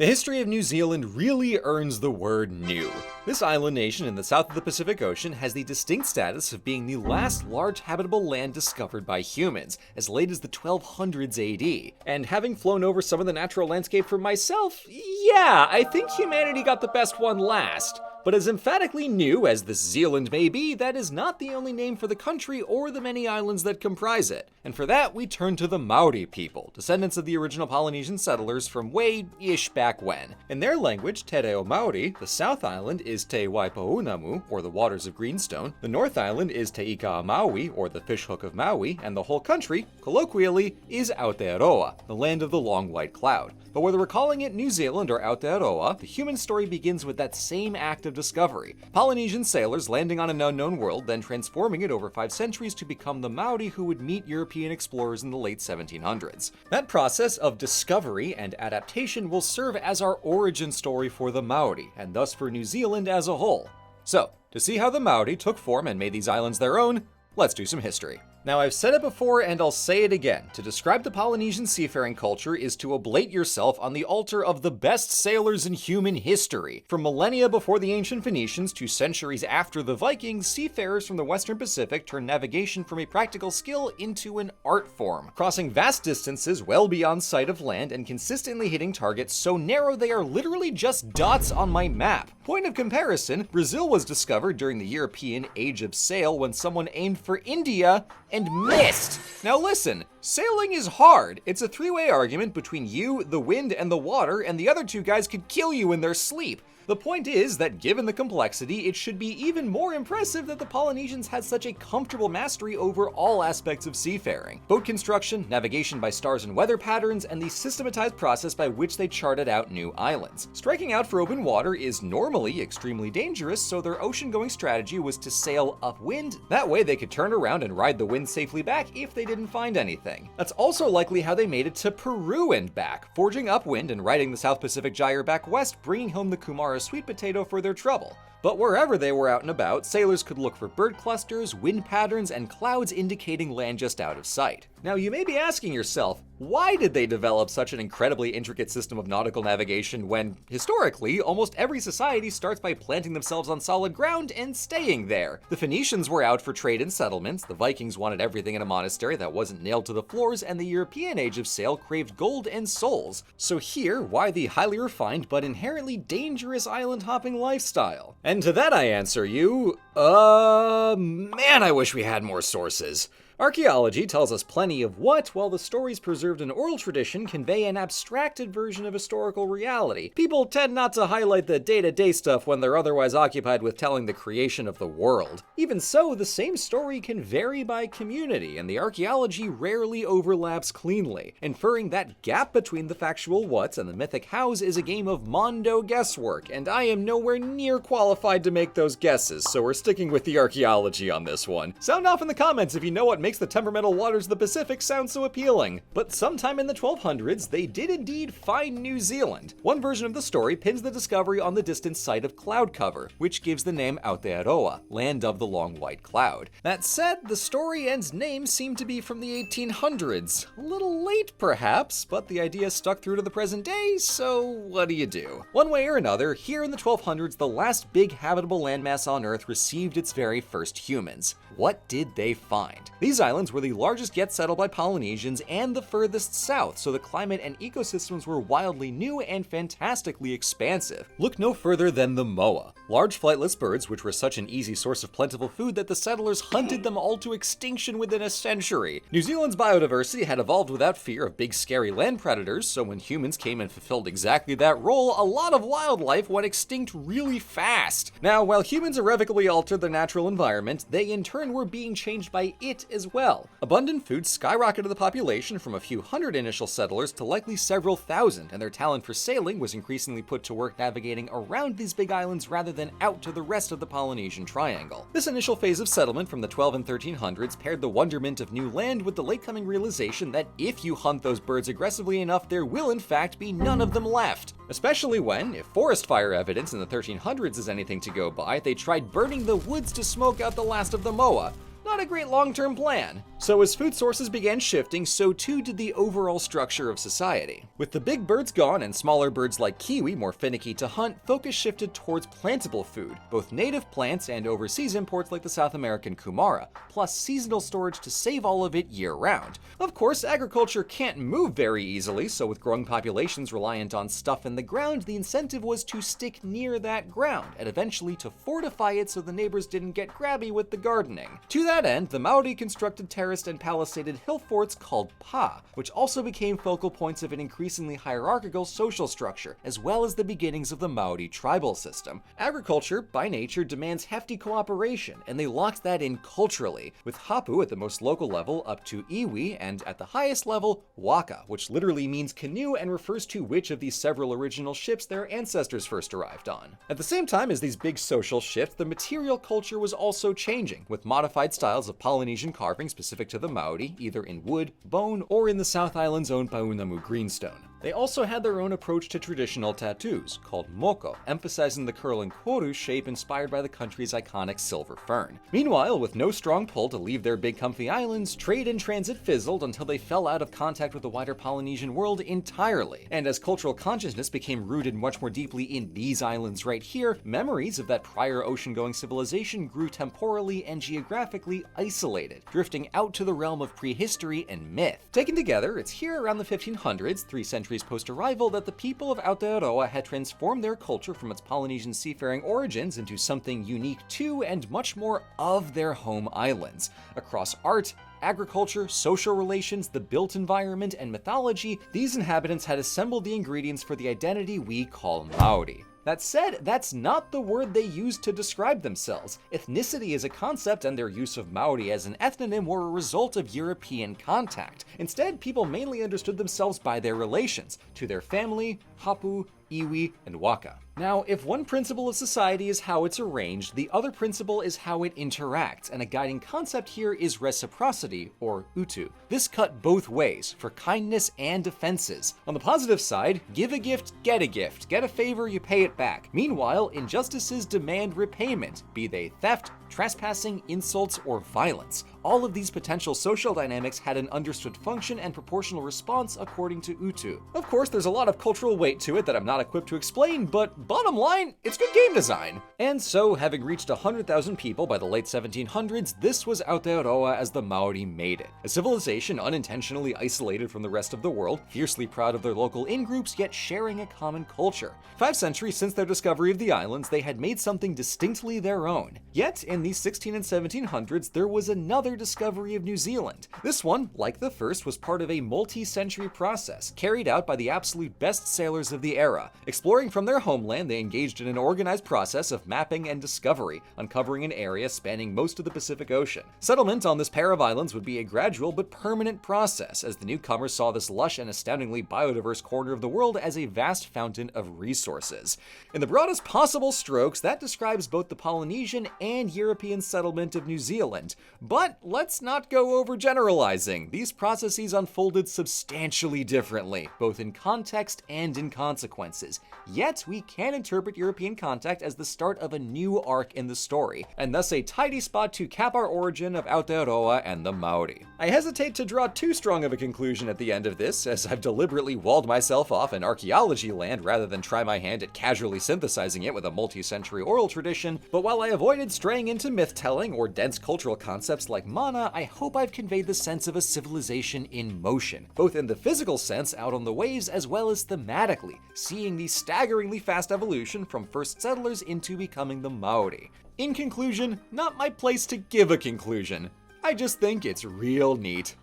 The history of New Zealand really earns the word new. This island nation in the south of the Pacific Ocean has the distinct status of being the last large habitable land discovered by humans, as late as the 1200s AD. And having flown over some of the natural landscape for myself, yeah, I think humanity got the best one last. But as emphatically new as this Zealand may be, that is not the only name for the country or the many islands that comprise it. And for that, we turn to the Maori people, descendants of the original Polynesian settlers from way-ish back when. In their language, Te Reo Maori, the South Island is Te Waipounamu, or the Waters of Greenstone, the North Island is Te Ika-a-Maui, or the Fishhook of Maui, and the whole country, colloquially, is Aotearoa, the land of the long white cloud. But whether we're calling it New Zealand or Aotearoa, the human story begins with that same act of discovery. Polynesian sailors landing on an unknown world, then transforming it over 5 centuries to become the Maori who would meet European explorers in the late 1700s. That process of discovery and adaptation will serve as our origin story for the Maori, and thus for New Zealand as a whole. So, to see how the Maori took form and made these islands their own, let's do some history. Now, I've said it before and I'll say it again. To describe the Polynesian seafaring culture is to oblate yourself on the altar of the best sailors in human history. From millennia before the ancient Phoenicians to centuries after the Vikings, seafarers from the Western Pacific turned navigation from a practical skill into an art form, crossing vast distances well beyond sight of land and consistently hitting targets so narrow they are literally just dots on my map. Point of comparison, Brazil was discovered during the European Age of Sail when someone aimed for India and missed. Now listen, sailing is hard. It's a 3-way argument between you, the wind, and the water, and the other 2 guys could kill you in their sleep. The point is that given the complexity, it should be even more impressive that the Polynesians had such a comfortable mastery over all aspects of seafaring. Boat construction, navigation by stars and weather patterns, and the systematized process by which they charted out new islands. Striking out for open water is normally extremely dangerous, so their ocean-going strategy was to sail upwind. That way they could turn around and ride the wind safely back if they didn't find anything. That's also likely how they made it to Peru and back, forging upwind and riding the South Pacific Gyre back west, bringing home the Kumara sweet potato for their trouble. But wherever they were out and about, sailors could look for bird clusters, wind patterns, and clouds indicating land just out of sight. Now you may be asking yourself, why did they develop such an incredibly intricate system of nautical navigation when, historically, almost every society starts by planting themselves on solid ground and staying there? The Phoenicians were out for trade and settlements, the Vikings wanted everything in a monastery that wasn't nailed to the floors, and the European Age of Sail craved gold and souls. So here, why the highly refined but inherently dangerous island hopping lifestyle? And to that I answer you, man, I wish we had more sources. Archaeology tells us plenty of what, while the stories preserved in oral tradition convey an abstracted version of historical reality. People tend not to highlight the day-to-day stuff when they're otherwise occupied with telling the creation of the world. Even so, the same story can vary by community, and the archaeology rarely overlaps cleanly, inferring that gap between the factual whats and the mythic hows is a game of mondo guesswork, and I am nowhere near qualified to make those guesses, so we're sticking with the archaeology on this one. Sound off in the comments if you know what makes the temperamental waters of the Pacific sound so appealing. But sometime in the 1200s, they did indeed find New Zealand. One version of the story pins the discovery on the distant site of cloud cover, which gives the name Aotearoa, land of the long white cloud. That said, the story and name seem to be from the 1800s. A little late, perhaps, but the idea stuck through to the present day, so what do you do? One way or another, here in the 1200s, the last big habitable landmass on Earth received its very first humans. What did they find? These islands were the largest yet settled by Polynesians and the furthest south, so the climate and ecosystems were wildly new and fantastically expansive. Look no further than the moa, large flightless birds which were such an easy source of plentiful food that the settlers hunted them all to extinction within a century. New Zealand's biodiversity had evolved without fear of big scary land predators, so when humans came and fulfilled exactly that role, a lot of wildlife went extinct really fast. Now, while humans irrevocably altered their natural environment, they in turn were being changed by it as well. Abundant food skyrocketed the population from a few hundred initial settlers to likely several thousand, and their talent for sailing was increasingly put to work navigating around these big islands rather than out to the rest of the Polynesian Triangle. This initial phase of settlement from the 12 and 1300s paired the wonderment of new land with the late-coming realization that if you hunt those birds aggressively enough, there will in fact be none of them left. Especially when, if forest fire evidence in the 1300s is anything to go by, they tried burning the woods to smoke out the last of the moa. not a great long-term plan. So as food sources began shifting, so too did the overall structure of society. With the big birds gone and smaller birds like kiwi more finicky to hunt, focus shifted towards plantable food, both native plants and overseas imports like the South American kumara, plus seasonal storage to save all of it year-round. Of course, agriculture can't move very easily, so with growing populations reliant on stuff in the ground, the incentive was to stick near that ground, and eventually to fortify it so the neighbors didn't get grabby with the gardening. To that end, the Maori constructed terraced and palisaded hill forts called pa, which also became focal points of an increasingly hierarchical social structure, as well as the beginnings of the Maori tribal system. Agriculture, by nature, demands hefty cooperation, and they locked that in culturally, with hapu at the most local level up to iwi, and at the highest level, waka, which literally means canoe and refers to which of these several original ships their ancestors first arrived on. At the same time as these big social shifts, the material culture was also changing, with modified styles of Polynesian carving specific to the Maori, either in wood, bone, or in the South Island's own Paunamu greenstone. They also had their own approach to traditional tattoos, called moko, emphasizing the curling koru shape inspired by the country's iconic silver fern. Meanwhile, with no strong pull to leave their big comfy islands, trade and transit fizzled until they fell out of contact with the wider Polynesian world entirely. And as cultural consciousness became rooted much more deeply in these islands right here, memories of that prior ocean-going civilization grew temporally and geographically isolated, drifting out to the realm of prehistory and myth. Taken together, it's here around the 1500s, 3 centuries post-arrival, that the people of Aotearoa had transformed their culture from its Polynesian seafaring origins into something unique to and much more of their home islands. Across art, agriculture, social relations, the built environment, and mythology, these inhabitants had assembled the ingredients for the identity we call Maori. That said, that's not the word they used to describe themselves. Ethnicity is a concept, and their use of Maori as an ethnonym were a result of European contact. Instead, people mainly understood themselves by their relations to their family, hapu, iwi, and waka. Now, if one principle of society is how it's arranged, the other principle is how it interacts, and a guiding concept here is reciprocity, or utu. This cut both ways, for kindness and offenses. On the positive side, give a gift, get a favor, you pay it back. Meanwhile, injustices demand repayment, be they theft, trespassing, insults, or violence. All of these potential social dynamics had an understood function and proportional response according to utu. Of course, there's a lot of cultural weight to it that I'm not equipped to explain, but bottom line, it's good game design. And so, having reached 100,000 people by the late 1700s, this was Aotearoa as the Maori made it. A civilization unintentionally isolated from the rest of the world, fiercely proud of their local in-groups, yet sharing a common culture. 5 centuries since their discovery of the islands, they had made something distinctly their own. Yet, in the 16 and 1700s, there was another discovery of New Zealand. This one, like the first, was part of a multi-century process carried out by the absolute best sailors of the era. Exploring from their homeland, they engaged in an organized process of mapping and discovery, uncovering an area spanning most of the Pacific Ocean. Settlement on this pair of islands would be a gradual but permanent process, as the newcomers saw this lush and astoundingly biodiverse corner of the world as a vast fountain of resources. In the broadest possible strokes, that describes both the Polynesian and European settlement of New Zealand. But let's not go overgeneralizing. These processes unfolded substantially differently, both in context and in consequences. Yet, we can interpret European contact as the start of a new arc in the story, and thus a tidy spot to cap our origin of Aotearoa and the Maori. I hesitate to draw too strong of a conclusion at the end of this, as I've deliberately walled myself off in archaeology land rather than try my hand at casually synthesizing it with a multi-century oral tradition, but while I avoided straying into myth-telling or dense cultural concepts like mana, I hope I've conveyed the sense of a civilization in motion, both in the physical sense out on the waves as well as thematically, seeing the staggeringly fast evolution from first settlers into becoming the Maori. In conclusion, not my place to give a conclusion. I just think it's real neat.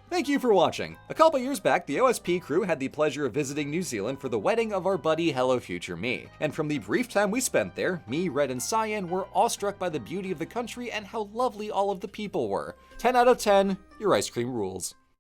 Thank you for watching. A couple years back, the OSP crew had the pleasure of visiting New Zealand for the wedding of our buddy Hello Future Me. And from the brief time we spent there, me, Red, and Cyan were awestruck by the beauty of the country and how lovely all of the people were. 10 out of 10, your ice cream rules.